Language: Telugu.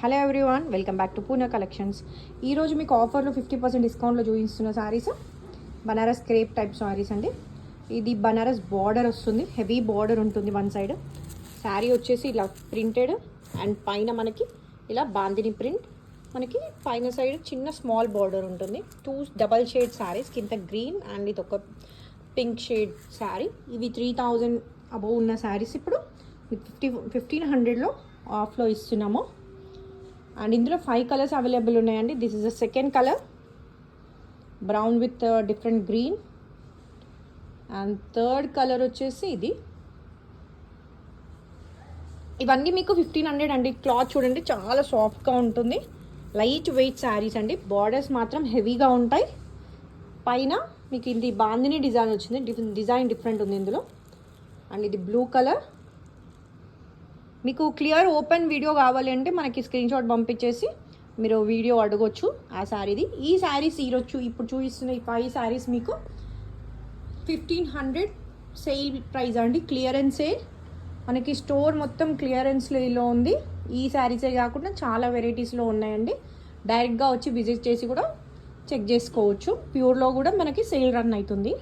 Hello everyone, welcome back to Poona collections. ఈరోజు మీకు ఆఫర్లో 50% డిస్కౌంట్లో చూపిస్తున్న శారీస్ బనారస్ క్రేప్ టైప్ శారీస్ అండి. ఇది బనారస్ బార్డర్ వస్తుంది, హెవీ బార్డర్ ఉంటుంది వన్ సైడ్. శారీ వచ్చేసి ఇలా ప్రింటెడ్ అండ్ పైన మనకి ఇలా బాందిని ప్రింట్, మనకి పైన సైడ్ చిన్న స్మాల్ బార్డర్ ఉంటుంది. 2 డబల్ షేడ్ శారీస్, కింద గ్రీన్ అండ్ ఇది ఒక పింక్ షేడ్ శారీ. ఇవి 3000 అబోవ్ ఉన్న శారీస్ ఇప్పుడు 1500లో ఆఫ్లో ఇస్తున్నాము. అండ్ ఇందులో 5 కలర్స్ అవైలబుల్ ఉన్నాయండి. This is the second colour, brown with different green. And third colour వచ్చేసి ఇది. ఇవన్నీ మీకు 1500 అండి. క్లాత్ చూడండి చాలా సాఫ్ట్గా ఉంటుంది, లైట్ వెయిట్ శారీస్ అండి. బార్డర్స్ మాత్రం హెవీగా ఉంటాయి. పైన మీకు ఇది బాందిని డిజైన్ వచ్చింది, డిజైన్ డిఫరెంట్ ఉంది ఇందులో. అండ్ ఇది బ్లూ కలర్. మీకు క్లియర్ ఓపెన్ వీడియో కావాలి అంటే మనకి స్క్రీన్ షాట్ పంపించేసి మీరు వీడియో అడగొచ్చు ఆ శారీది. ఈ శారీస్ ఇప్పుడు చూపిస్తున్న ఈ 5 శారీస్ మీకు 1500 సేల్ ప్రైస్ అండి, క్లియరెన్స్ సేల్. మనకి స్టోర్ మొత్తం క్లియరెన్స్లో ఉంది. ఈ శారీసే కాకుండా చాలా వెరైటీస్లో ఉన్నాయండి. డైరెక్ట్గా వచ్చి విజిట్ చేసి కూడా చెక్ చేసుకోవచ్చు. ప్యూర్లో కూడా మనకి సేల్ రన్ అవుతుంది.